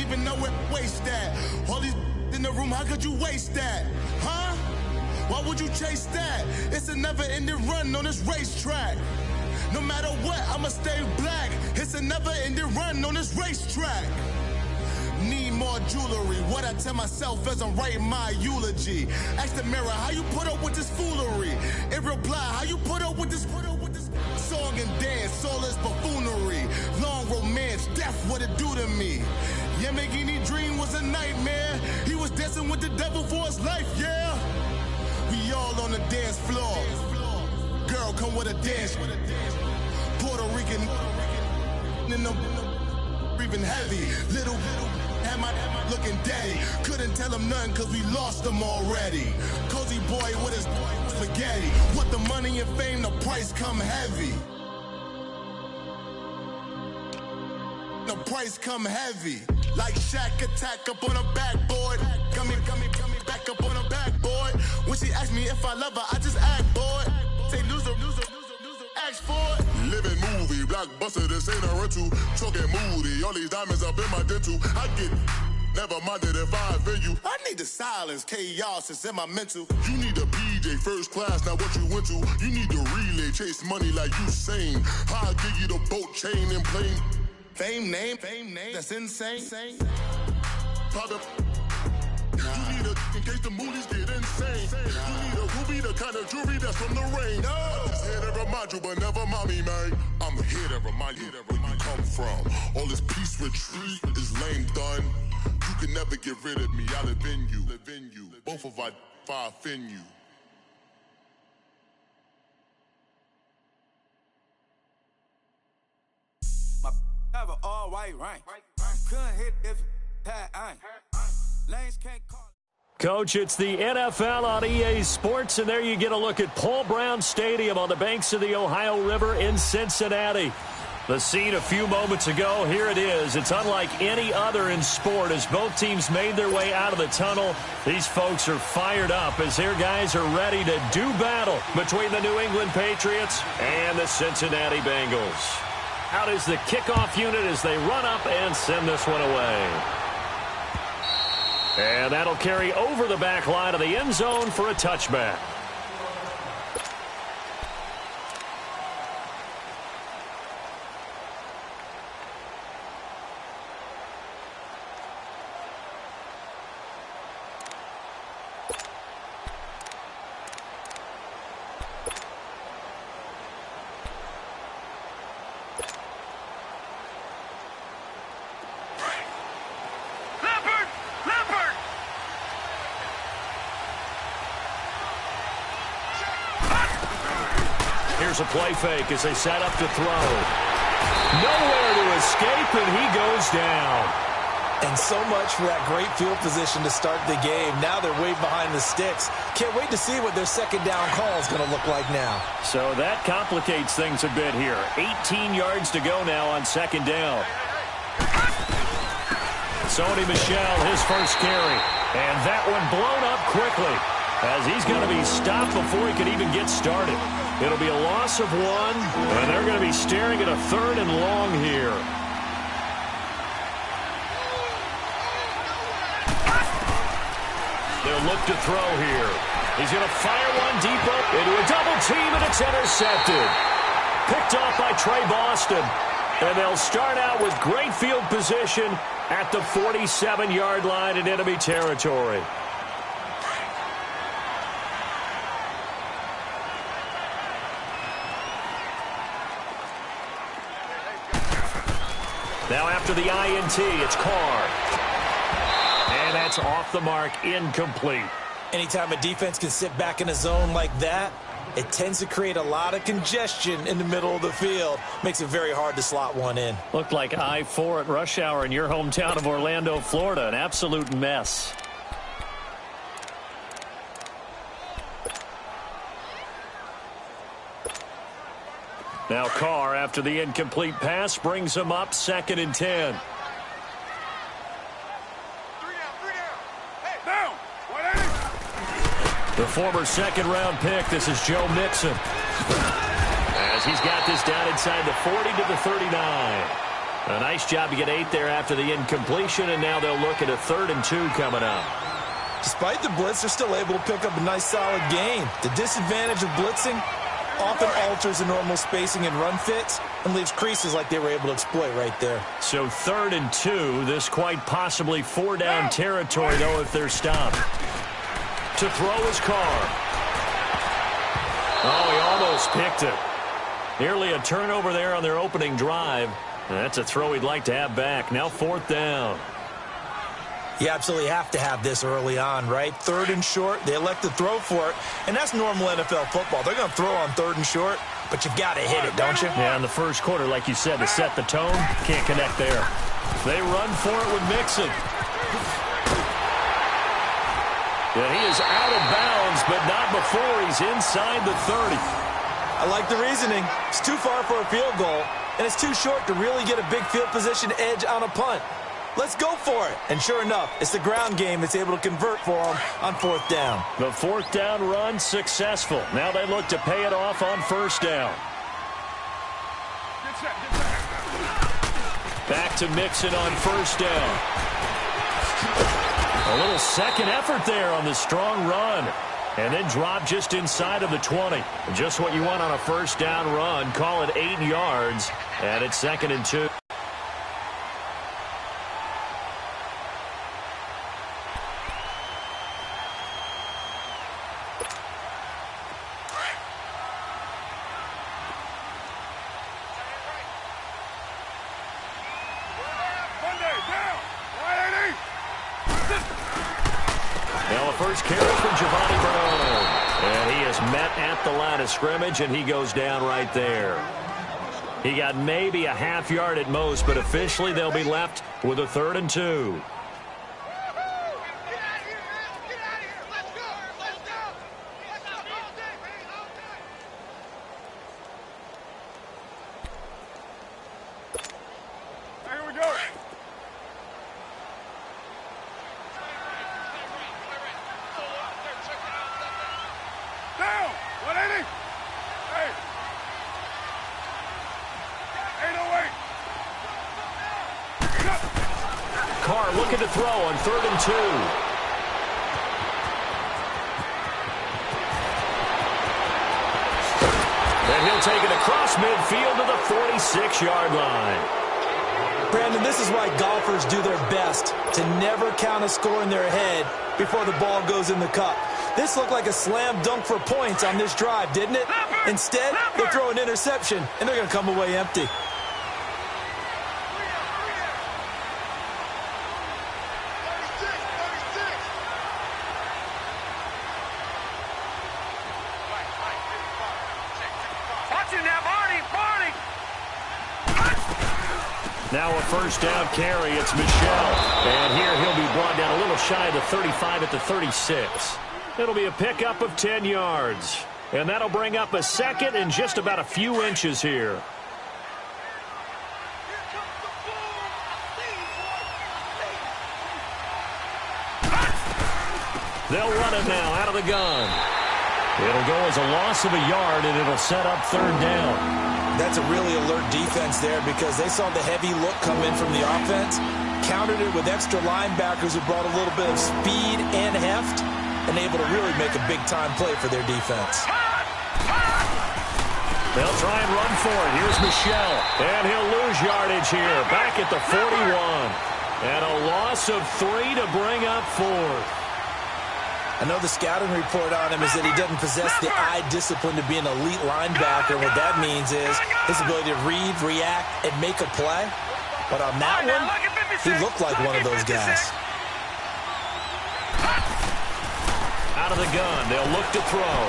even know where to waste that. All these in the room, how could you waste that? Huh? Why would you chase that? It's a never-ending run on this racetrack. No matter what, I'ma stay black. It's a never-ending run on this racetrack. Need more jewelry. What I tell myself as I'm writing my eulogy. Ask the mirror, how you put up with this foolery? In reply, how you put up with this song and dance, all this buffoonery. Long romance, death, what it do to me? Yamagini dream was a nightmare. He was dancing with the devil for his life, yeah. We all on the dance floor. Girl, come with a dance. Puerto Rican in the breathing heavy. Little am I looking daddy. Couldn't tell him nothing cause we lost him already. Cozy boy with his spaghetti. What the money and fame, the price come heavy. The price come heavy. Like Shaq attack up on a backboard. Gummy, back up on a backboard. When she asked me if I love her, I just act bored. Say loser, ask for it. Living movie, blockbuster, this ain't a rental. Talking moody, all these diamonds up in my dental. I get never minded if I offend you. I need the silence, chaos is in my mental. You need a PJ, first class, not what you went to. You need the relay, chase money like you sane. I'll give you the boat, chain, and plane. Fame name, that's insane. Private. You need a, in case the movies get insane. You need a ruby, the kind of jewelry that's from the rain. I'm just here to remind you, but never mind me, man. I'm here to remind you where you come from. All this peace retreat is lame done. You can never get rid of me, I live in you. Both of our offend you. Have an all white rank. Couldn't hit if had ain't. Lanes can't call. Coach, it's the NFL on EA Sports, and there you get a look at Paul Brown Stadium on the banks of the Ohio River in Cincinnati. The scene a few moments ago, here it is. It's unlike any other in sport as both teams made their way out of the tunnel. These folks are fired up as their guys are ready to do battle between the New England Patriots and the Cincinnati Bengals. Out is the kickoff unit as they run up and send this one away. And that'll carry over the back line of the end zone for a touchback. Here's a play fake as they set up to throw. Nowhere to escape, and he goes down. And so much for that great field position to start the game. Now they're way behind the sticks. Can't wait to see what their second down call is going to look like now. So that complicates things a bit here. 18 yards to go now on second down. Sony Michel, his first carry. And that one blown up quickly as he's going to be stopped before he can even get started. It'll be a loss of one, and they're going to be staring at a 3rd and long here. They'll look to throw here. He's going to fire one deep up into a double team, and it's intercepted. Picked off by Trey Boston. And they'll start out with great field position at the 47-yard line in enemy territory. Now after the INT, it's Carr. And that's off the mark, incomplete. Anytime a defense can sit back in a zone like that, it tends to create a lot of congestion in the middle of the field. Makes it very hard to slot one in. Looked like I-4 at rush hour in your hometown of Orlando, Florida. An absolute mess. Now Carr, after the incomplete pass, brings him up 2nd and 10. The former second-round pick, this is Joe Mixon. As he's got this down inside the 40 to the 39. A nice job to get 8 there after the incompletion, and now they'll look at a 3rd and 2 coming up. Despite the blitz, they're still able to pick up a nice, solid gain. The disadvantage of blitzing often alters the normal spacing and run fits and leaves creases like they were able to exploit right there. So 3rd and 2, this quite possibly 4-down territory, though, if they're stopped. To throw his Carr. Oh, he almost picked it. Nearly a turnover there on their opening drive. That's a throw he'd like to have back. Now 4th down. You absolutely have to have this early on, right? 3rd and short, they elect to throw for it, and that's normal NFL football. They're going to throw on 3rd and short, but you've got to hit it, don't you? Yeah, in the first quarter, like you said, to set the tone, can't connect there. They run for it with Mixon. And he is out of bounds, but not before he's inside the 30. I like the reasoning. It's too far for a field goal, and it's too short to really get a big field position edge on a punt. Let's go for it. And sure enough, it's the ground game that's able to convert for them on 4th down. The 4th down run successful. Now they look to pay it off on 1st down. Back to Mixon on 1st down. A little second effort there on the strong run. And then drop just inside of the 20. Just what you want on a 1st down run. Call it 8 yards. And it's 2nd and 2. First carry from Giovanni Bernard. And he is met at the line of scrimmage, and he goes down right there. He got maybe a half yard at most, but officially they'll be left with a 3rd and 2. Carr looking to throw on 3rd and 2. And he'll take it across midfield to the 46-yard line. Brandon, this is why golfers do their best to never count a score in their head before the ball goes in the cup. This looked like a slam dunk for points on this drive, didn't it? Instead, they throw an interception, and they're going to come away empty. Now a 1st down carry. It's Michel. And here he'll be brought down a little shy of the 35 at the 36. It'll be a pickup of 10 yards. And that'll bring up a 2nd and just about a few inches here. They'll run it now out of the gun. It'll go as a loss of a yard, and it'll set up 3rd down. That's a really alert defense there because they saw the heavy look come in from the offense, countered it with extra linebackers who brought a little bit of speed and heft, and able to really make a big-time play for their defense. They'll try and run for it. Here's Michel, and he'll lose yardage here, back at the 41. And a loss of 3 to bring up 4th. I know the scouting report on him is that he doesn't possess the eye discipline to be an elite linebacker. What that means is his ability to read, react, and make a play. But on that one, he looked like one of those guys. Out of the gun, they'll look to throw.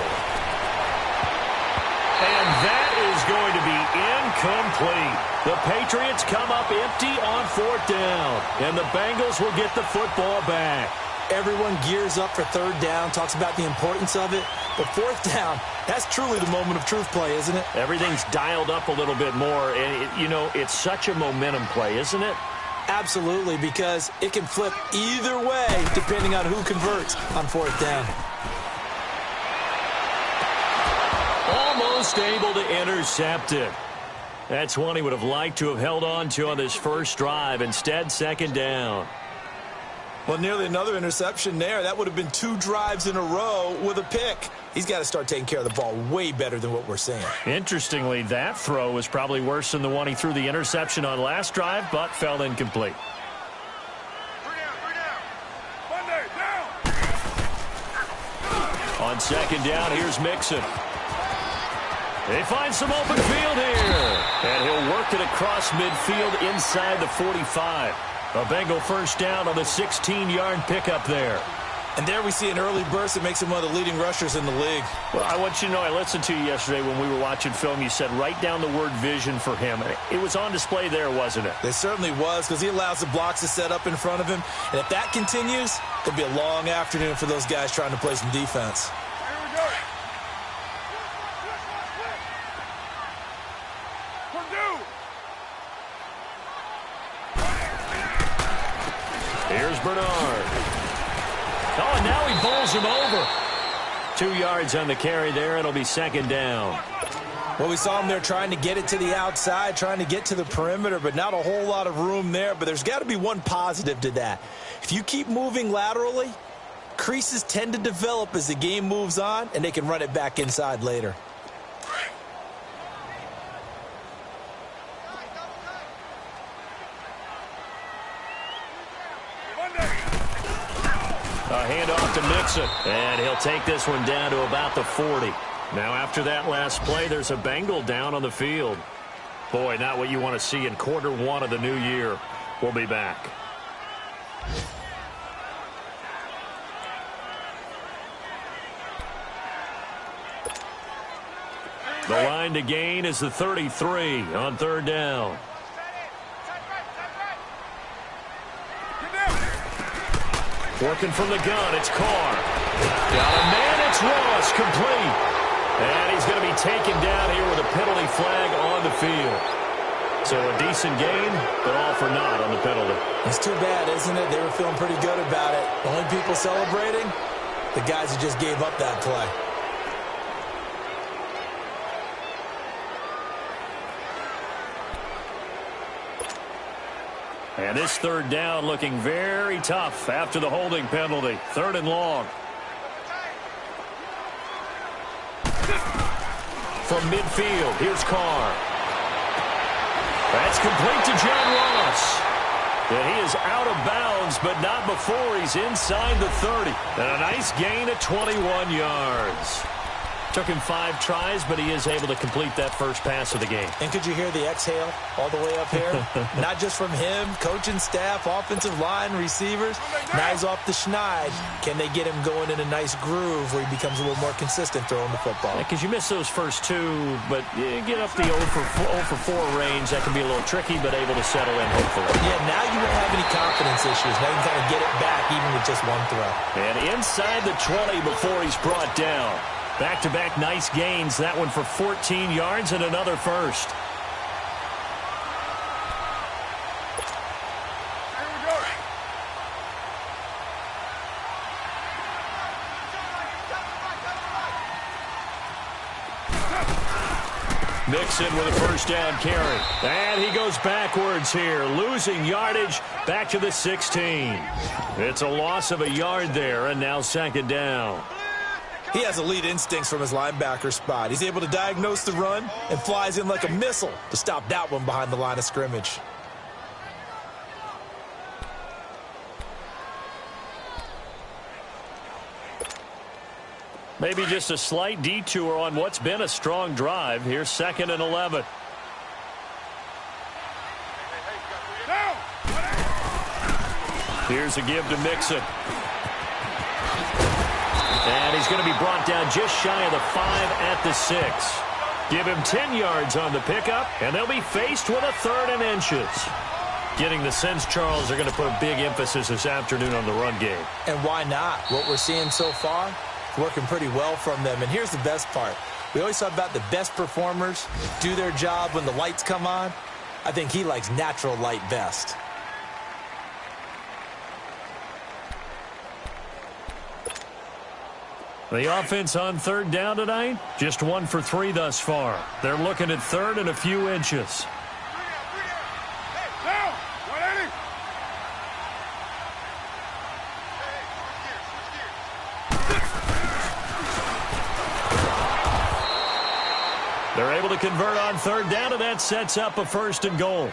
And that is going to be incomplete. The Patriots come up empty on 4th down, and the Bengals will get the football back. Everyone gears up for 3rd down, talks about the importance of it. But 4th down, that's truly the moment of truth play, isn't it? Everything's dialed up a little bit more. And, it's such a momentum play, isn't it? Absolutely, because it can flip either way depending on who converts on 4th down. Almost able to intercept it. That's one he would have liked to have held on to on this first drive. Instead, second down. Well, nearly another interception there. That would have been 2 drives in a row with a pick. He's got to start taking care of the ball way better than what we're seeing. Interestingly, that throw was probably worse than the one he threw the interception on last drive, but fell incomplete. On second down, here's Mixon. They find some open field here. And he'll work it across midfield inside the 45. A Bengal first down on the 16-yard pickup there. And there we see an early burst that makes him one of the leading rushers in the league. Well, I want you to know, I listened to you yesterday when we were watching film. You said write down the word vision for him. It was on display there, wasn't it? It certainly was, because he allows the blocks to set up in front of him. And if that continues, it'll be a long afternoon for those guys trying to play some defense. Here's Bernard. Oh, and now he bowls him over. 2 yards on the carry there. It'll be second down. Well, we saw him there trying to get it to the outside, trying to get to the perimeter, but not a whole lot of room there. But there's got to be one positive to that. If you keep moving laterally, creases tend to develop as the game moves on, and they can run it back inside later. A handoff to Mixon, and he'll take this one down to about the 40. Now, after that last play, there's a Bengal down on the field. Boy, not what you want to see in quarter 1 of the new year. We'll be back. The line to gain is the 33 on third down. Working from the gun, it's Carr. Got a man, it's Ross, complete. And he's going to be taken down here with a penalty flag on the field. So a decent gain, but all for naught on the penalty. It's too bad, isn't it? They were feeling pretty good about it. The only people celebrating, the guys who just gave up that play. And this third down looking very tough after the holding penalty. 3rd and long. From midfield, here's Carr. That's complete to John Ross. And he is out of bounds, but not before he's inside the 30. And a nice gain of 21 yards. Took him 5 tries, but he is able to complete that first pass of the game. And could you hear the exhale all the way up here? Not just from him, coaching staff, offensive line, receivers. Now he's off the schneid. Can they get him going in a nice groove where he becomes a little more consistent throwing the football? Because you miss those first 2, but you get up the 0 for 4 range. That can be a little tricky, but able to settle in, hopefully. Yeah, now you won't have any confidence issues. Now you can kind of get it back even with just 1 throw. And inside the 20 before he's brought down. Back-to-back nice gains. That one for 14 yards and another first. Mixon with a first down carry. And he goes backwards here, losing yardage back to the 16. It's a loss of a yard there, and now second down. He has elite instincts from his linebacker spot. He's able to diagnose the run and flies in like a missile to stop that one behind the line of scrimmage. Maybe just a slight detour on what's been a strong drive. Here's 2nd and 11. Here's a give to Mixon. And he's going to be brought down just shy of the 5 at the 6. Give him 10 yards on the pickup, and they'll be faced with a 3rd and inches. Getting the sense, Charles, they're going to put a big emphasis this afternoon on the run game. And why not? What we're seeing so far, working pretty well from them. And here's the best part. We always talk about the best performers do their job when the lights come on. I think he likes natural light best. The offense on third down tonight, just 1 for 3 thus far. They're looking at third and a few inches. They're able to convert on third down, and that sets up a 1st and goal.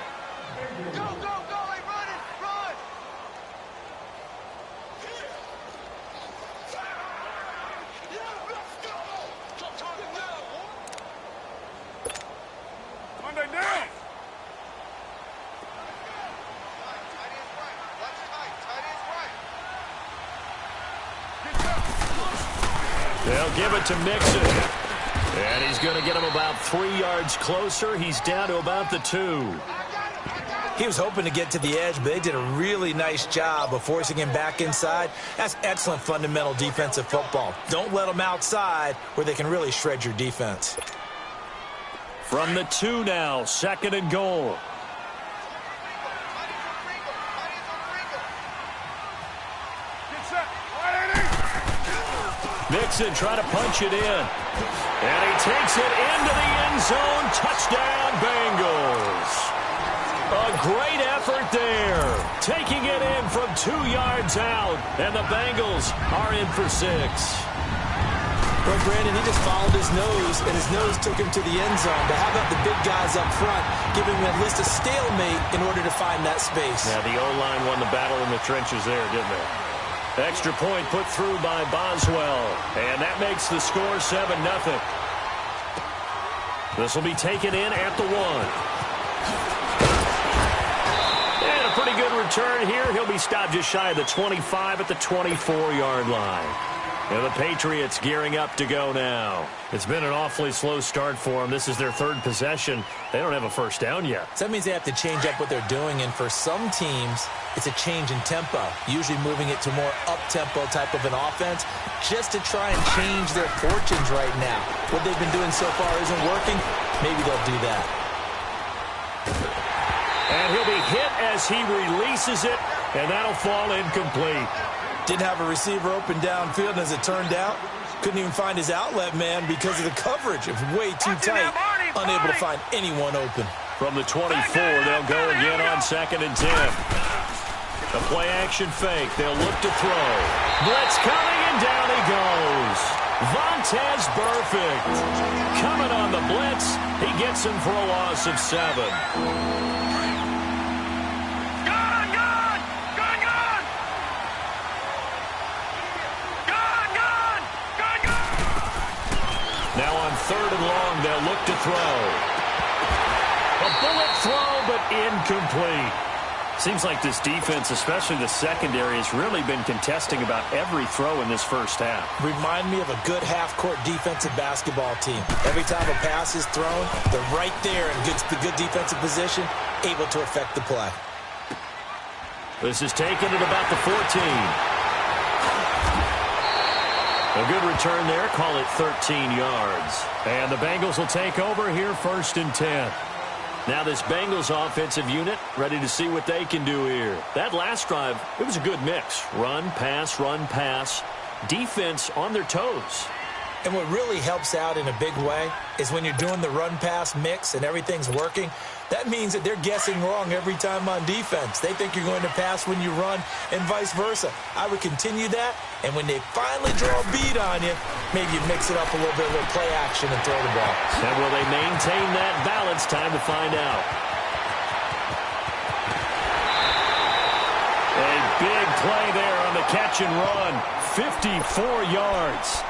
They'll give it to Mixon. And he's going to get him about 3 yards closer. He's down to about the 2. He was hoping to get to the edge, but they did a really nice job of forcing him back inside. That's excellent fundamental defensive football. Don't let them outside where they can really shred your defense. From the 2 now, 2nd and goal. Mixon trying to punch it in. And he takes it into the end zone. Touchdown, Bengals. A great effort there. Taking it in from 2 yards out. And the Bengals are in for 6. Well, Brandon, he just followed his nose, and his nose took him to the end zone. But how about the big guys up front, giving him at least a stalemate in order to find that space? Yeah, the O-line won the battle in the trenches there, didn't they? Extra point put through by Boswell. And that makes the score 7-0. This will be taken in at the 1. And a pretty good return here. He'll be stopped just shy of the 25 at the 24-yard line. And the Patriots gearing up to go now. It's been an awfully slow start for them. This is their 3rd possession. They don't have a 1st down yet. So that means they have to change up what they're doing. And for some teams, it's a change in tempo, usually moving it to more up-tempo type of an offense just to try and change their fortunes right now. What they've been doing so far isn't working. Maybe they'll do that. And he'll be hit as he releases it, and that'll fall incomplete. Didn't have a receiver open downfield, and as it turned out, couldn't even find his outlet man because of the coverage. It was way too tight, unable to find anyone open. From the 24, they'll go again on 2nd and 10. A play-action fake. They'll look to throw. Blitz coming, and down he goes. Vontaze Burfict coming on the blitz. He gets him for a loss of 7. Now on 3rd and long, they'll look to throw. A bullet throw, but incomplete. Seems like this defense, especially the secondary, has really been contesting about every throw in this first half. Remind me of a good half-court defensive basketball team. Every time a pass is thrown, they're right there in good defensive position, able to affect the play. This is taken at about the 14. A good return there. Call it 13 yards. And the Bengals will take over here 1st and 10. Now this Bengals offensive unit ready to see what they can do here. That last drive, it was a good mix. Run, pass, defense on their toes. And what really helps out in a big way is when you're doing the run-pass mix and everything's working, that means that they're guessing wrong every time on defense. They think you're going to pass when you run and vice versa. I would continue that, and when they finally draw a bead on you, maybe you mix it up a little bit, a little play action and throw the ball. And will they maintain that balance? Time to find out. A big play there on the catch and run. 54 yards.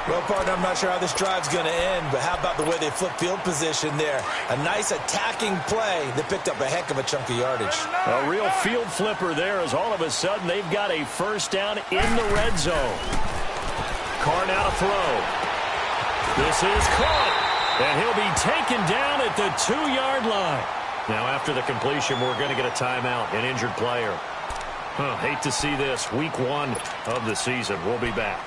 Well, partner, I'm not sure how this drive's going to end, but how about the way they flip field position there? A nice attacking play that picked up a heck of a chunk of yardage. A real field flipper there as all of a sudden they've got a 1st down in the red zone. Carr now to throw. This is caught, and he'll be taken down at the 2-yard line. Now after the completion, we're going to get a timeout, an injured player. Hate to see this. Week 1 of the season. We'll be back.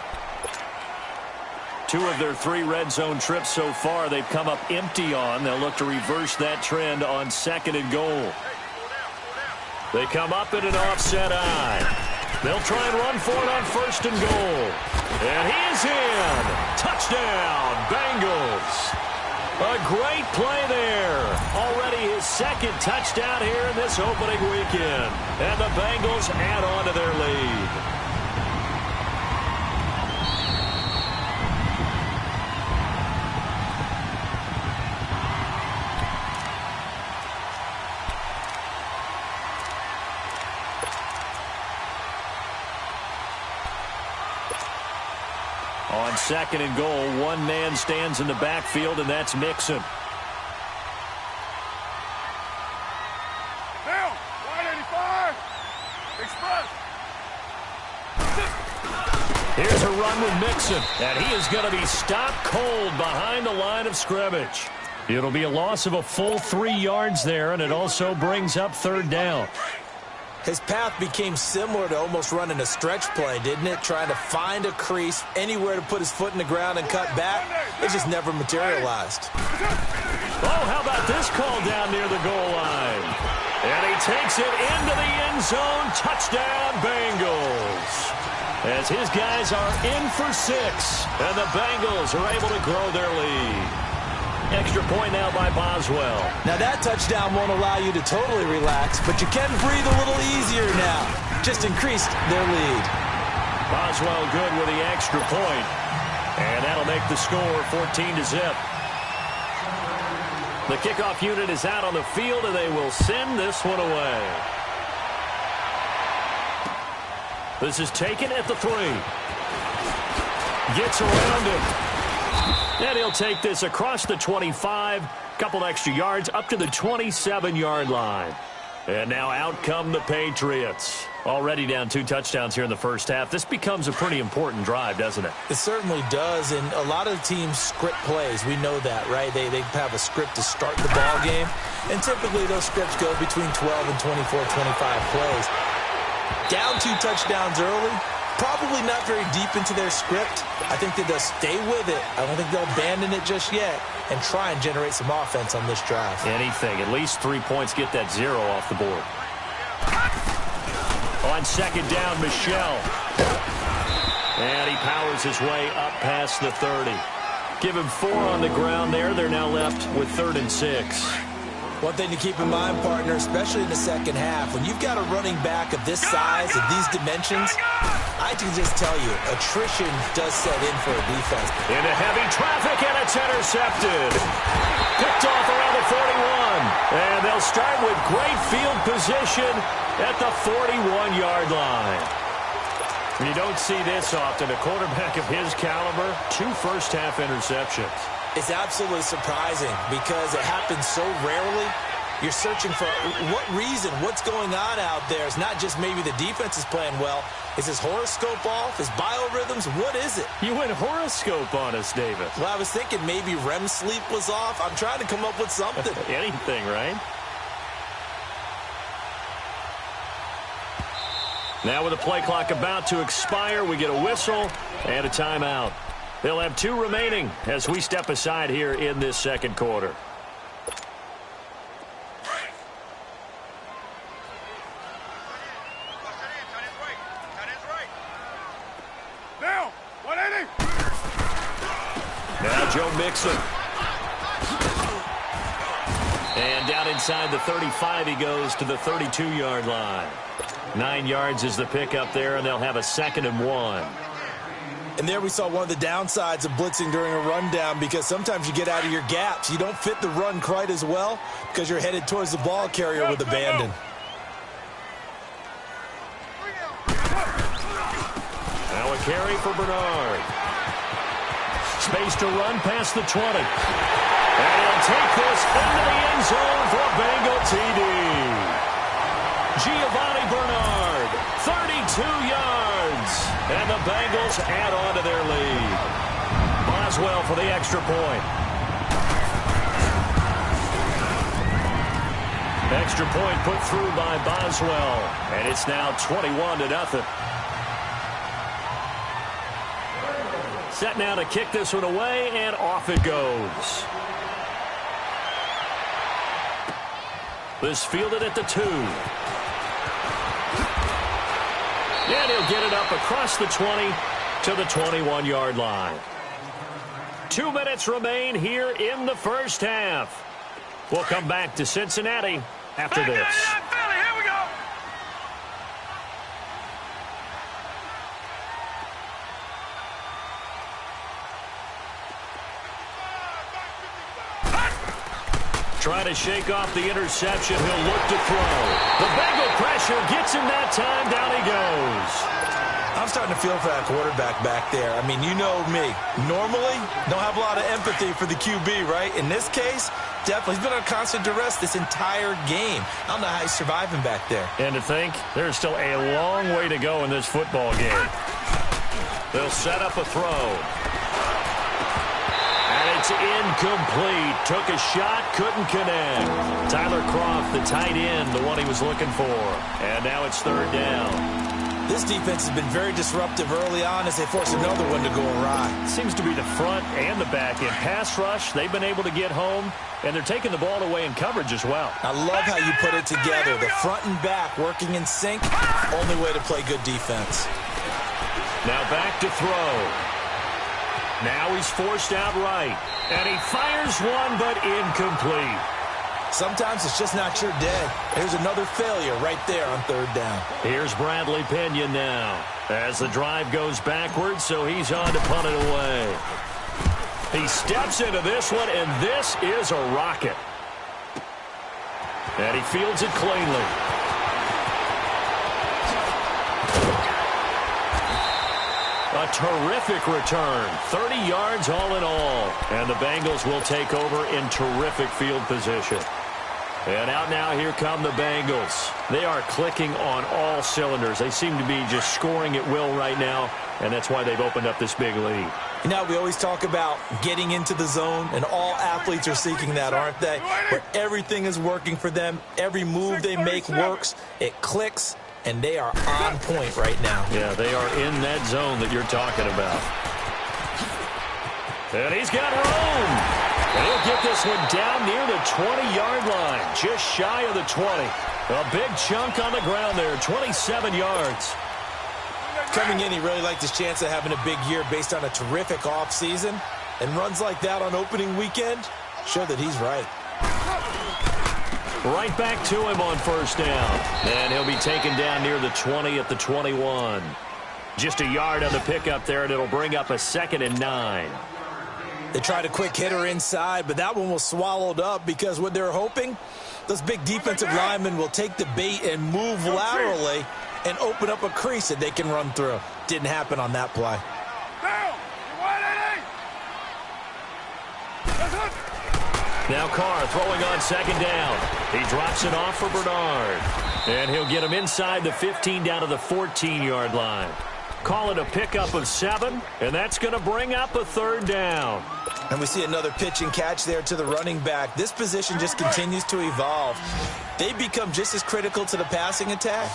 2 of their 3 red zone trips so far, they've come up empty on. They'll look to reverse that trend on 2nd and goal. They come up at an offset eye. They'll try and run for it on 1st and goal. And he is in. Touchdown, Bengals. A great play there. Already his 2nd touchdown here in this opening weekend. And the Bengals add on to their lead. On 2nd and goal, one man stands in the backfield, and that's Mixon. Down, 185, express. Here's a run with Mixon, and he is going to be stopped cold behind the line of scrimmage. It'll be a loss of a full 3 yards there, and it also brings up 3rd down. His path became similar to almost running a stretch play, didn't it? Trying to find a crease, anywhere to put his foot in the ground and cut back. It just never materialized. Oh, how about this call down near the goal line? And he takes it into the end zone. Touchdown, Bengals. As his guys are in for 6, and the Bengals are able to grow their lead. Extra point now by Boswell. Now that touchdown won't allow you to totally relax, but you can breathe a little easier now. Just increased their lead. Boswell good with the extra point. And that'll make the score 14-0. The kickoff unit is out on the field, and they will send this one away. This is taken at the 3. Gets around him. And he'll take this across the 25, couple extra yards up to the 27-yard line. And now out come the Patriots. Already down 2 touchdowns here in the first half. This becomes a pretty important drive, doesn't it? It certainly does, and a lot of teams script plays. We know that, right? They have a script to start the ball game, and typically those scripts go between 12 and 24, 25 plays. Down 2 touchdowns early. Probably not very deep into their script. I think that they'll stay with it. I don't think they'll abandon it just yet and try and generate some offense on this drive. Anything. At least 3 points. Get that 0 off the board. On 2nd down, Michelle. And he powers his way up past the 30. Give him 4 on the ground there. They're now left with 3rd and 6. One thing to keep in mind, partner, especially in the second half, when you've got a running back of this size, of these dimensions, I can just tell you, attrition does set in for a defense. Into heavy traffic, and it's intercepted. Picked off around the 41. And they'll start with great field position at the 41-yard line. You don't see this often. A quarterback of his caliber, 2 first-half interceptions. It's absolutely surprising because it happens so rarely. You're searching for what reason, what's going on out there. It's not just maybe the defense is playing well. Is his horoscope off? His biorhythms? What is it? You went horoscope on us, David. Well, I was thinking maybe REM sleep was off. I'm trying to come up with something. Anything, right? Now with the play clock about to expire, we get a whistle and a timeout. They'll have 2 remaining as we step aside here in this second quarter. Down, 180. Now Joe Mixon. And down inside the 35 he goes to the 32-yard line. 9 yards is the pickup there, and they'll have a 2nd and 1. And there we saw one of the downsides of blitzing during a rundown, because sometimes you get out of your gaps. You don't fit the run quite as well because you're headed towards the ball carrier with abandon. Now a carry for Bernard. Space to run past the 20. And he'll take this into the end zone for a Bengal TD. Giovanni Bernard, 32 yards. And the Bengals add on to their lead. Boswell for the extra point. Extra point put through by Boswell. And it's now 21-0. Set now to kick this one away, and off it goes. This fielded at the 2. And he'll get it up across the 20 to the 21-yard line. 2 minutes remain here in the first half. We'll come back to Cincinnati after this. Philly, here we go. Trying to shake off the interception. He'll look to throw. The Bengal pressure gets him that time. Down he goes. I'm starting to feel for that quarterback back there. I mean, you know me. Normally, don't have a lot of empathy for the QB, right? In this case, definitely. He's been under constant duress this entire game. I don't know how he's surviving back there. And to think, there's still a long way to go in this football game. They'll set up a throw. And it's incomplete. Took a shot, couldn't connect. Tyler Kroft, the tight end, the one he was looking for. And now it's third down. This defense has been very disruptive early on as they force another one to go awry. Seems to be the front and the back end. Pass rush, they've been able to get home, and they're taking the ball away in coverage as well. I love how you put it together. The front and back working in sync. Only way to play good defense. Now back to throw. Now he's forced out right. And he fires one, but incomplete. Sometimes it's just not your day. There's another failure right there on third down. Here's Bradley Pinion now as the drive goes backwards, so he's on to punt it away. He steps into this one, and this is a rocket. And he fields it cleanly. A terrific return. 30 yards all in all. And the Bengals will take over in terrific field position. And out now, here come the Bengals. They are clicking on all cylinders. They seem to be just scoring at will right now, and that's why they've opened up this big lead. You know, we always talk about getting into the zone, and all athletes are seeking that, aren't they? Where everything is working for them. Every move they make works. It clicks, and they are on point right now. Yeah, they are in that zone that you're talking about. And he's got room. And he'll get this one down near the 20-yard line, just shy of the 20. A big chunk on the ground there, 27 yards. Coming in, he really liked his chance of having a big year based on a terrific offseason. And runs like that on opening weekend show that he's right. Right back to him on first down. And he'll be taken down near the 20 at the 21. Just a yard on the pickup there, and it'll bring up a 2nd and 9. They tried a quick hitter inside, but that one was swallowed up because what they're hoping, those big defensive linemen will take the bait and move laterally and open up a crease that they can run through. Didn't happen on that play. Now Carr throwing on 2nd down. He drops it off for Bernard. And he'll get him inside the 15 down to the 14-yard line. Call it a pickup of 7, and that's going to bring up a 3rd down. And we see another pitch and catch there to the running back. This position just continues to evolve. They become just as critical to the passing attack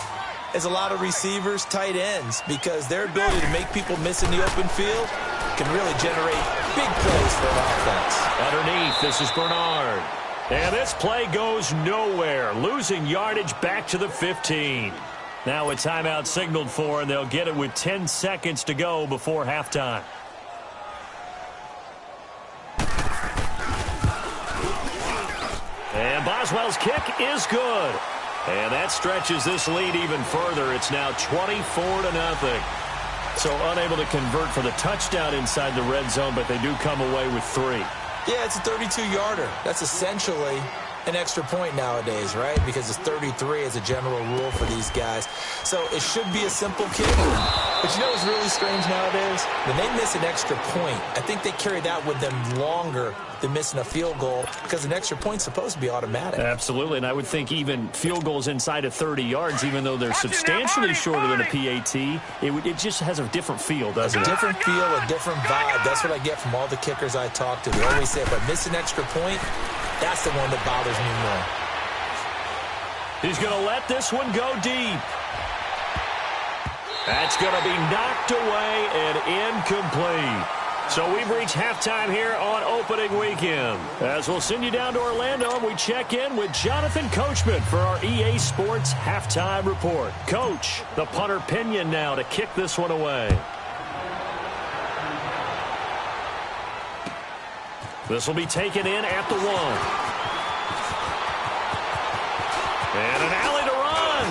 as a lot of receivers, tight ends, because their ability to make people miss in the open field can really generate big plays for an offense. Underneath, this is Bernard. And this play goes nowhere, losing yardage back to the 15. Now a timeout signaled for, and they'll get it with 10 seconds to go before halftime. And Boswell's kick is good. And that stretches this lead even further. It's now 24-0. So unable to convert for the touchdown inside the red zone, but they do come away with 3. Yeah, it's a 32-yarder. That's essentially an extra point nowadays, right? Because it's 33 as a general rule for these guys. So it should be a simple kick. But you know what's really strange nowadays? When they miss an extra point, I think they carry that with them longer than missing a field goal because an extra point's supposed to be automatic. Absolutely, and I would think even field goals inside of 30 yards, even though they're substantially shorter than a PAT, it just has a different feel, doesn't it? A different feel, a different vibe. That's what I get from all the kickers I talk to. They always say, if I miss an extra point, that's the one that bothers me more. He's going to let this one go deep. That's going to be knocked away and incomplete. So we've reached halftime here on opening weekend. As we'll send you down to Orlando, and we check in with Jonathan Coachman for our EA Sports Halftime Report. Coach, the punter Pinion now to kick this one away. This will be taken in at the 1. And an alley to run.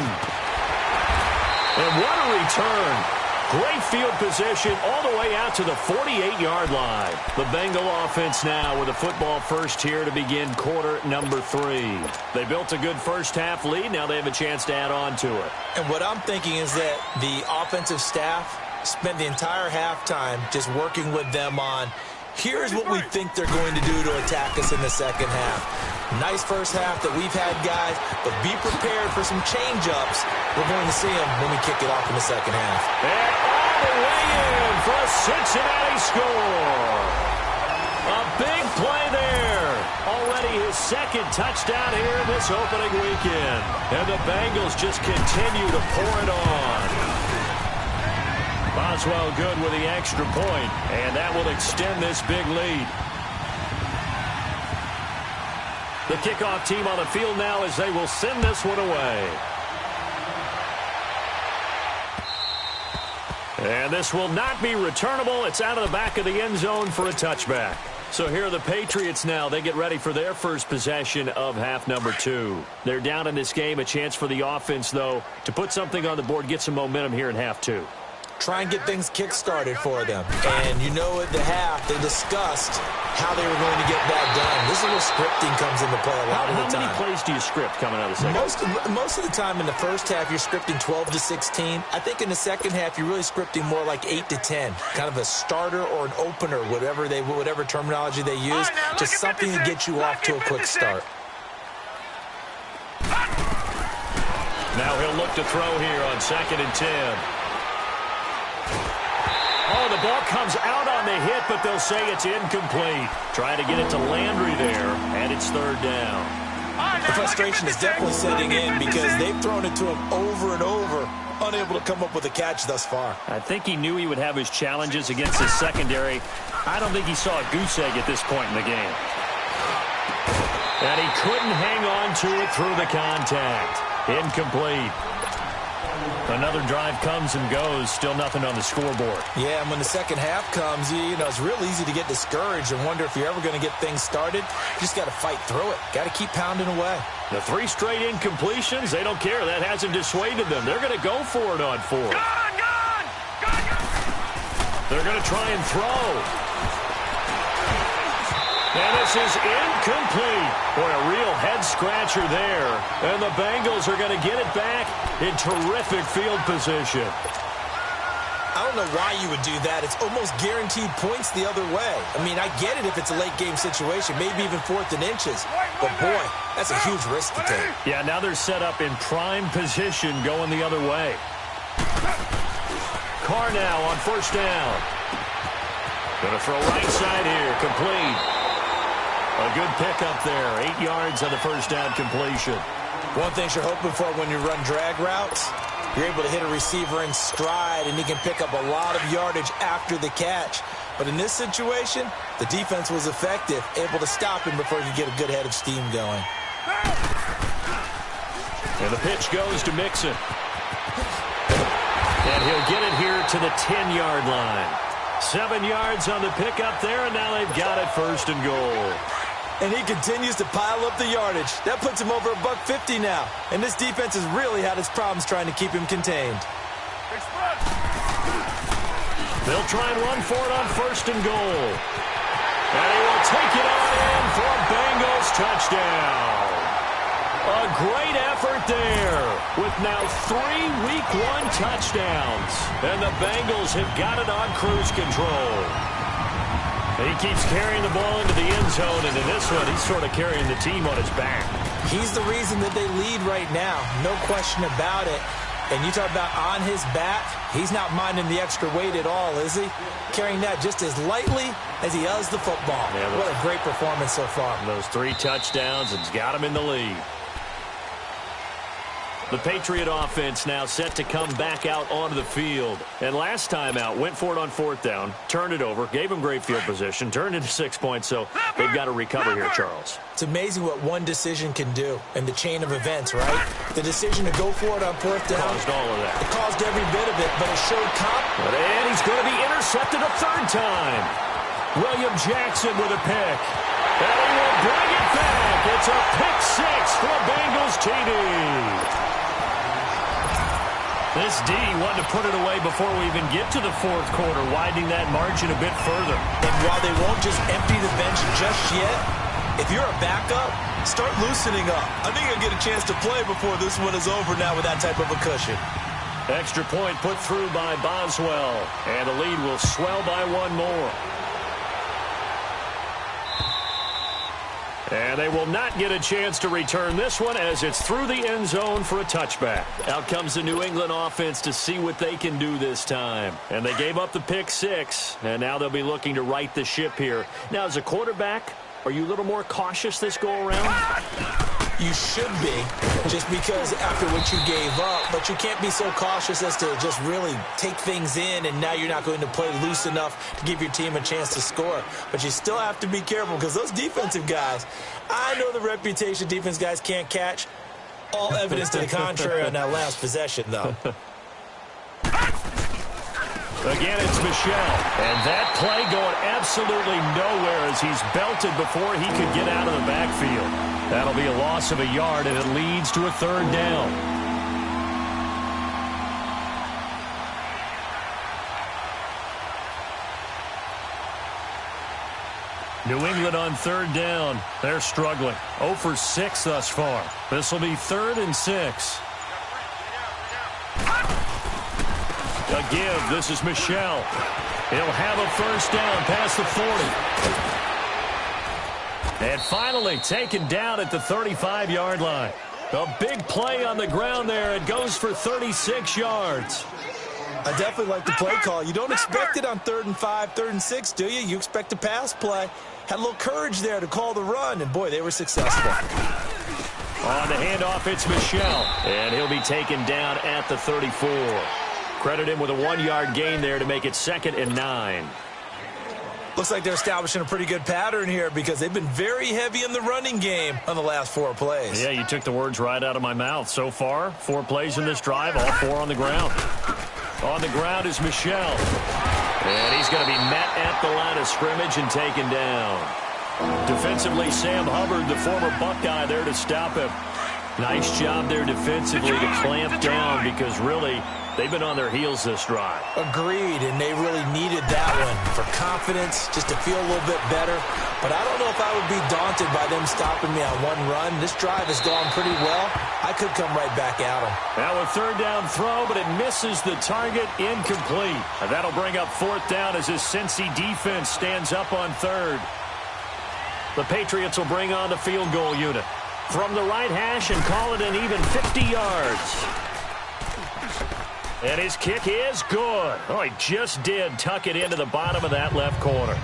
And what a return. Great field position all the way out to the 48-yard line. The Bengal offense now with a football first here to begin quarter number 3. They built a good first-half lead. Now they have a chance to add on to it. And what I'm thinking is that the offensive staff spent the entire halftime just working with them on, here's what we think they're going to do to attack us in the second half. Nice first half that we've had, guys, but be prepared for some change-ups. We're going to see them when we kick it off in the second half. And all the way in for a Cincinnati score. A big play there. Already his second touchdown here in this opening weekend. And the Bengals just continue to pour it on. Boswell good with the extra point, and that will extend this big lead. The kickoff team on the field now as they will send this one away. And this will not be returnable. It's out of the back of the end zone for a touchback. So here are the Patriots now. They get ready for their first possession of half number 2. They're down in this game. A chance for the offense, though, to put something on the board, get some momentum here in half 2. Try and get things kick-started for them. And you know at the half, they discussed how they were going to get that done. This is where scripting comes into play a lot of the time. How many plays do you script coming out of the second? Most of the time in the first half, you're scripting 12 to 16. I think in the second half, you're really scripting more like 8 to 10. Kind of a starter or an opener, whatever terminology they use. Just something to get you off to a quick start. Now he'll look to throw here on 2nd and 10. Oh, the ball comes out on the hit, but they'll say it's incomplete. Trying to get it to Landry there, and it's 3rd down. The frustration is definitely setting in because they've thrown it to him over and over, unable to come up with a catch thus far. I think he knew he would have his challenges against his secondary. I don't think he saw a goose egg at this point in the game. And he couldn't hang on to it through the contact. Incomplete. Another drive comes and goes. Still nothing on the scoreboard. Yeah, and when the second half comes, you know, it's real easy to get discouraged and wonder if you're ever going to get things started. You just got to fight through it. Got to keep pounding away. The 3 straight incompletions, they don't care. That hasn't dissuaded them. They're going to go for it on 4th. They're going to try and throw. And this is incomplete. Boy, a real head-scratcher there. And the Bengals are going to get it back in terrific field position. I don't know why you would do that. It's almost guaranteed points the other way. I mean, I get it if it's a late-game situation, maybe even 4th and inches. But, boy, that's a huge risk to take. Yeah, now they're set up in prime position going the other way. Carr now on 1st down. Going to throw right side here, complete. A good pickup there. 8 yards on the 1st down completion. One thing you're hoping for when you run drag routes, you're able to hit a receiver in stride, and he can pick up a lot of yardage after the catch. But in this situation, the defense was effective, able to stop him before he could get a good head of steam going. And the pitch goes to Mixon. And he'll get it here to the 10-yard line. 7 yards on the pickup there, and now they've got it 1st and goal. And he continues to pile up the yardage. That puts him over $150 now. And this defense has really had its problems trying to keep him contained. They'll try and run for it on 1st and goal. And he will take it on in for a Bengals touchdown. A great effort there with now 3 Week 1 touchdowns. And the Bengals have got it on cruise control. He keeps carrying the ball into the end zone, and in this one, he's sort of carrying the team on his back. He's the reason that they lead right now, no question about it. And you talk about on his back, he's not minding the extra weight at all, is he? Carrying that just as lightly as he does the football. Yeah, what a great performance so far. Those 3 touchdowns, it's got him in the lead. The Patriot offense now set to come back out onto the field. And last time out, went for it on 4th down, turned it over, gave them great field position, turned into 6 points, so they've got to recover here, Charles. It's amazing what one decision can do in the chain of events, right? The decision to go for it on 4th down. Caused all of that. It caused every bit of it, but it showed confidence. And he's going to be intercepted a 3rd time. William Jackson with a pick. And he will bring it back. It's a pick 6 for a Bengals TD. This D wanted to put it away before we even get to the 4th quarter, widening that margin a bit further. And while they won't just empty the bench just yet, if you're a backup, start loosening up. I think you'll get a chance to play before this one is over now with that type of a cushion. Extra point put through by Boswell, and the lead will swell by 1 more. And they will not get a chance to return this one as it's through the end zone for a touchback. Out comes the New England offense to see what they can do this time. And they gave up the pick 6, and now they'll be looking to right the ship here. Now, as a quarterback, are you a little more cautious this go-around? You should be, just because after what you gave up, but you can't be so cautious as to just really take things in, and now you're not going to play loose enough to give your team a chance to score. But you still have to be careful because those defensive guys, I know the reputation defense guys can't catch. All evidence to the contrary on that last possession, though. Again, it's Michel. And that play going absolutely nowhere as he's belted before he could get out of the backfield. That'll be a loss of a yard, and it leads to a 3rd down. New England on 3rd down. They're struggling. 0 for 6 thus far. This will be 3rd and 6. A give. This is Michel. He'll have a 1st down past the 40. And finally taken down at the 35-yard line. A big play on the ground there. It goes for 36 yards. I definitely like the play call. You don't expect it on 3rd and 5, 3rd and 6, do you? You expect a pass play. Had a little courage there to call the run, and boy, they were successful. On the handoff, it's Michel. And he'll be taken down at the 34. Credit him with a 1-yard gain there to make it 2nd and 9. Looks like they're establishing a pretty good pattern here because they've been very heavy in the running game on the last 4 plays. Yeah, you took the words right out of my mouth. So far, 4 plays in this drive, all 4 on the ground. On the ground is Michel. And he's going to be met at the line of scrimmage and taken down. Defensively, Sam Hubbard, the former Buckeye, there to stop him. Nice job there defensively to clamp down because really they've been on their heels this drive. Agreed, and they really needed that one for confidence, just to feel a little bit better. But I don't know if I would be daunted by them stopping me on 1 run. This drive has gone pretty well. I could come right back at them. Now a 3rd down throw, but it misses the target, incomplete. And that'll bring up 4th down as his Cincy defense stands up on 3rd. The Patriots will bring on the field goal unit from the right hash and call it an even 50 yards. And his kick is good. Oh, he just did tuck it into the bottom of that left corner.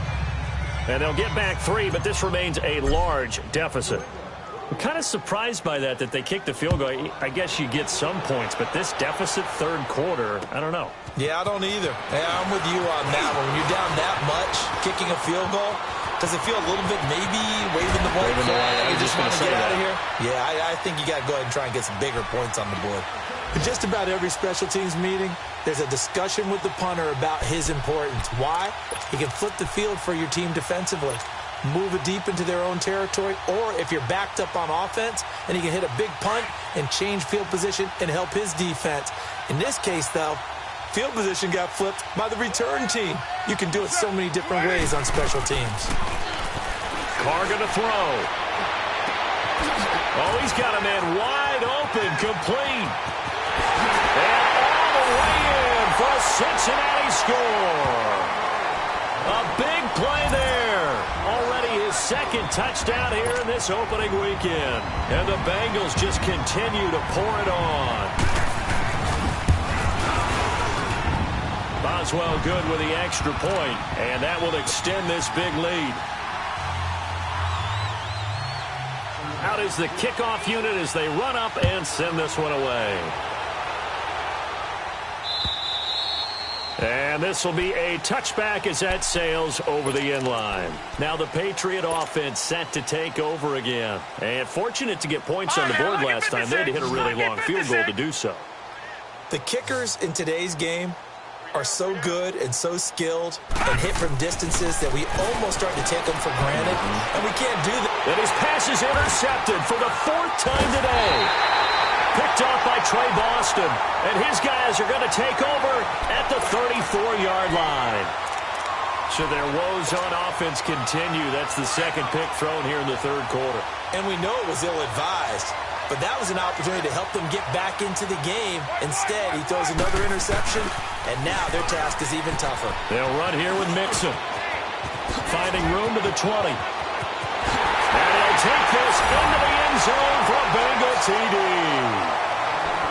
And they'll get back 3, but this remains a large deficit. I'm kind of surprised by that they kicked the field goal. I guess you get some points, but this deficit 3rd quarter, I don't know. Yeah, I don't either. Yeah, I'm with you on that one. When you're down that much, kicking a field goal, does it feel a little bit maybe waving the white flag? You just want to get out of here? Yeah, I think you got to go ahead and try and get some bigger points on the board. In just about every special teams meeting, there's a discussion with the punter about his importance. Why? He can flip the field for your team defensively, move it deep into their own territory, or if you're backed up on offense, and he can hit a big punt and change field position and help his defense. In this case, though, field position got flipped by the return team. You can do it so many different ways on special teams. Carr going to throw. Oh, he's got a man wide open, complete. And all the way in for a Cincinnati score. A big play there. Already his 2nd touchdown here in this opening weekend. And the Bengals just continue to pour it on. Boswell good with the extra point, and that will extend this big lead. Out is the kickoff unit as they run up and send this one away. And this will be a touchback as that sails over the end line. Now the Patriot offense set to take over again. And fortunate to get points on the board last time. They had to hit a really long field goal to do so. The kickers in today's game are so good and so skilled and hit from distances that we almost start to take them for granted, and we can't do that. And his pass is intercepted for the 4th time today. Picked off by Trey Boston, and his guys are going to take over at the 34-yard line. So their woes on offense continue. That's the second pick thrown here in the third quarter. And we know it was ill-advised, but that was an opportunity to help them get back into the game. Instead, he throws another interception, and now their task is even tougher. They'll run here with Mixon. Finding room to the 20. And he'll take this into the end zone for a Bengal TD.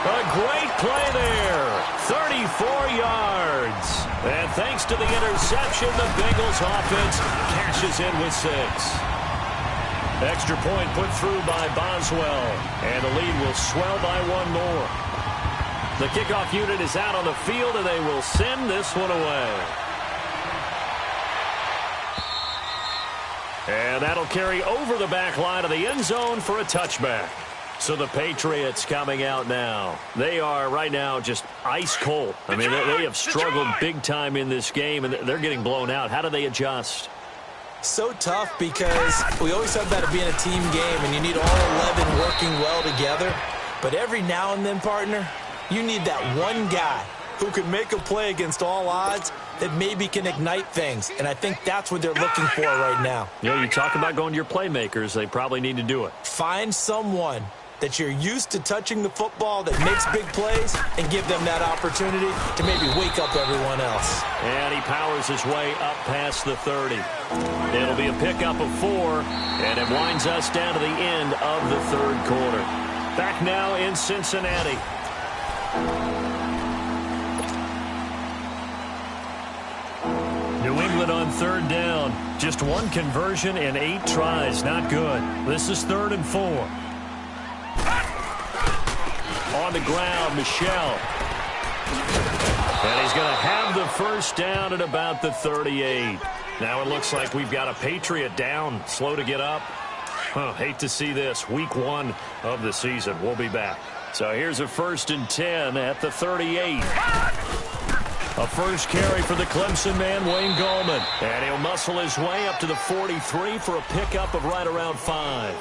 A great play there. 34 yards. And thanks to the interception, the Bengals offense cashes in with 6. Extra point put through by Boswell. And the lead will swell by 1 more. The kickoff unit is out on the field, and they will send this one away. And that'll carry over the back line of the end zone for a touchback. So the Patriots coming out now. They are right now just ice cold. I mean, they have struggled big time in this game, and they're getting blown out. How do they adjust? So tough because we always talk about it being a team game, and you need all 11 working well together. But every now and then, partner, you need that one guy who can make a play against all odds that maybe can ignite things. And I think that's what they're looking for right now. You know, you talk about going to your playmakers. They probably need to do it. Find someone that you're used to touching the football that makes big plays and give them that opportunity to maybe wake up everyone else. And he powers his way up past the 30. It'll be a pickup of 4, and it winds us down to the end of the third quarter. Back now in Cincinnati. New England on third down. Just 1 conversion and 8 tries. Not good. This is 3rd and 4. On the ground, Michel. And he's going to have the first down at about the 38. Now it looks like we've got a Patriot down. Slow to get up. Hate to see this. Week 1 of the season. We'll be back. So here's a 1st and 10 at the 38. A first carry for the Clemson man, Wayne Gallman. And he'll muscle his way up to the 43 for a pickup of right around 5.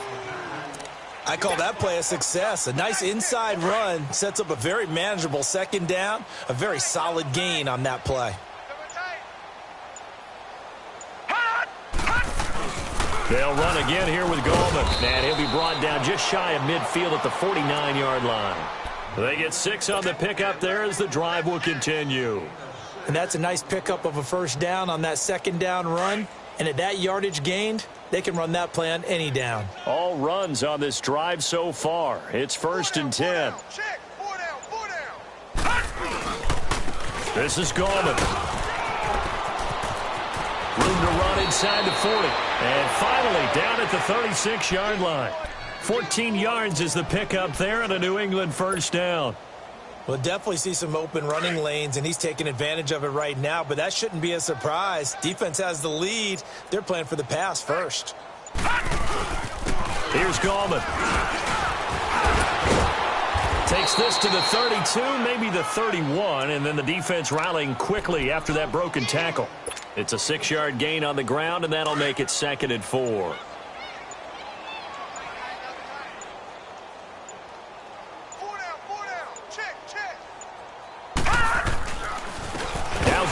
I call that play a success. A nice inside run sets up a very manageable 2nd down. A very solid gain on that play. They'll run again here with Gallman. And he'll be brought down just shy of midfield at the 49-yard line. They get 6 on the pickup there as the drive will continue. And that's a nice pickup of a first down on that 2nd down run. And at that yardage gained, they can run that play on any down. All runs on this drive so far. It's 1st and 10. This is Gallman. Room to run inside the 40. And finally down at the 36-yard line. 14 yards is the pickup there and a New England first down. We'll definitely see some open running lanes, and he's taking advantage of it right now, but that shouldn't be a surprise. Defense has the lead. They're playing for the pass first. Here's Gallman. Takes this to the 32, maybe the 31, and then the defense rallying quickly after that broken tackle. It's a 6-yard gain on the ground, and that'll make it 2nd and 4.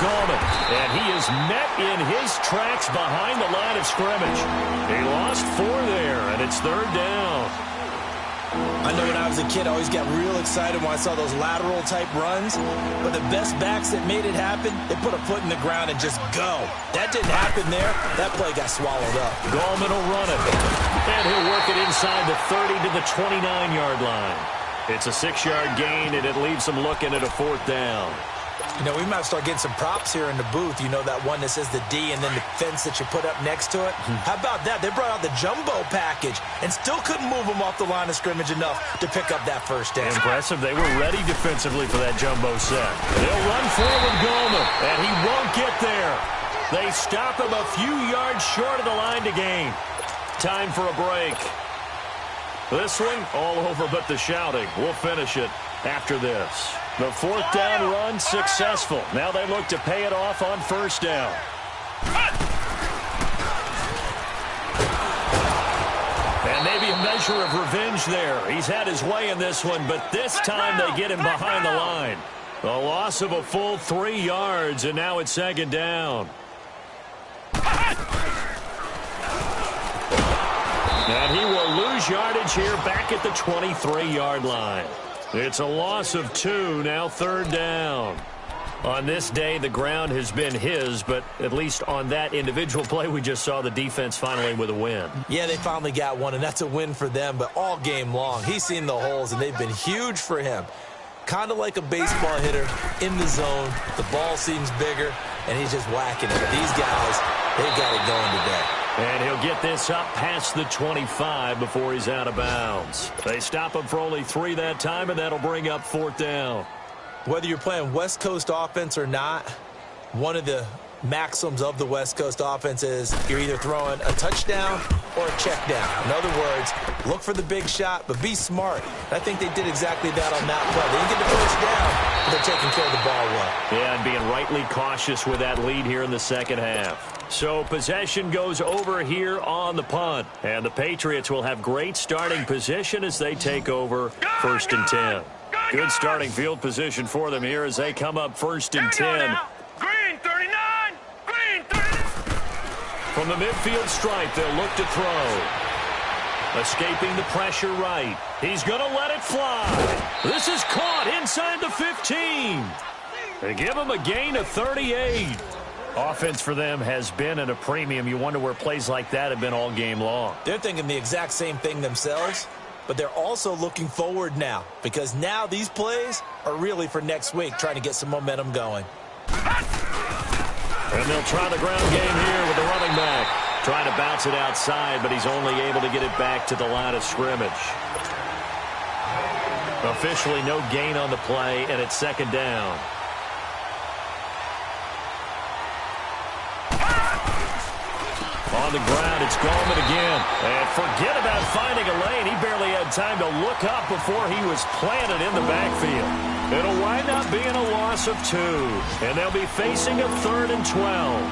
Gallman, and he is met in his tracks behind the line of scrimmage. He lost 4 there, and it's 3rd down. I know when I was a kid, I always got real excited when I saw those lateral-type runs, but the best backs that made it happen, they put a foot in the ground and just go. That didn't happen there. That play got swallowed up. Gallman will run it, and he'll work it inside the 30 to the 29-yard line. It's a 6-yard gain, and it leaves them looking at a 4th down. You know, we might start getting some props here in the booth. You know, that one that says the D and then the fence that you put up next to it? How about that? They brought out the jumbo package and still couldn't move them off the line of scrimmage enough to pick up that first down. Impressive. They were ready defensively for that jumbo set. They'll run forward Goma, and he won't get there. They stop him a few yards short of the line to gain. Time for a break. This one, all over but the shouting. We'll finish it after this. The fourth down run successful. Now they look to pay it off on first down. And maybe a measure of revenge there. He's had his way in this one, but this time they get him behind the line. A loss of a full 3 yards, and now it's second down. And he will lose yardage here back at the 23-yard line. It's a loss of 2, now third down. On this day, the ground has been his, but at least on that individual play, we just saw the defense finally with a win. Yeah, they finally got one, and that's a win for them, but all game long, he's seen the holes, and they've been huge for him. Kind of like a baseball hitter in the zone. The ball seems bigger, and he's just whacking it. But these guys, they've got it going today. And he'll get this up past the 25 before he's out of bounds. They stop him for only 3 that time, and that'll bring up fourth down. Whether you're playing West Coast offense or not, one of the maxims of the West Coast offense is you're either throwing a touchdown or a check down. In other words, look for the big shot, but be smart. I think they did exactly that on that play. They didn't get the first down, but they're taking care of the ball well. Yeah, and being rightly cautious with that lead here in the second half. So possession goes over here on the punt. And the Patriots will have great starting position as they take over first and 10. Good starting field position for them here as they come up first and 10. Green 39! Green 39! From the midfield stripe, they'll look to throw. Escaping the pressure right. He's going to let it fly. This is caught inside the 15. They give him a gain of 38. Offense for them has been at a premium. You wonder where plays like that have been all game long. They're thinking the exact same thing themselves, but they're also looking forward now because now these plays are really for next week, trying to get some momentum going. And they'll try the ground game here with the running back. Trying to bounce it outside, but he's only able to get it back to the line of scrimmage. Officially no gain on the play, and it's second down. On the ground, it's Gallman again. And forget about finding a lane. He barely had time to look up before he was planted in the backfield. It'll wind up being a loss of 2. And they'll be facing a 3rd and 12.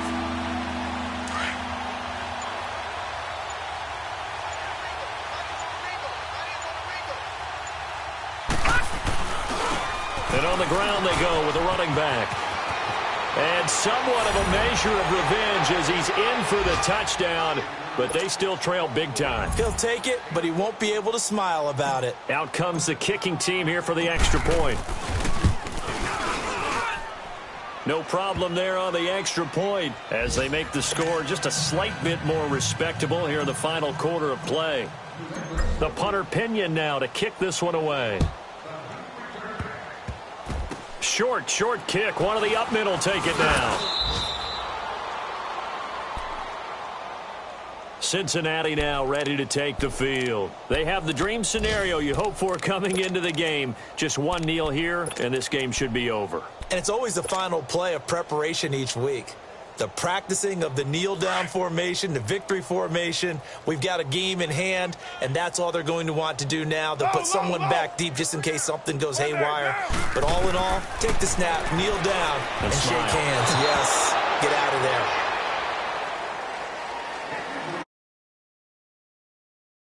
And on the ground they go with the running back. And somewhat of a measure of revenge as he's in for the touchdown, but they still trail big time. He'll take it, but he won't be able to smile about it. Out comes the kicking team here for the extra point. No problem there on the extra point as they make the score just a slight bit more respectable here in the final quarter of play. The punter Pinion now to kick this one away. Short kick. One of the up middle take it down. Cincinnati now ready to take the field. They have the dream scenario you hope for coming into the game. Just one kneel here, and this game should be over. And it's always the final play of preparation each week. The practicing of the kneel-down formation, the victory formation. We've got a game in hand, and that's all they're going to want to do now. They'll put someone back deep just in case something goes haywire. But all in all, take the snap, kneel down, and shake hands. Yes, get out of there.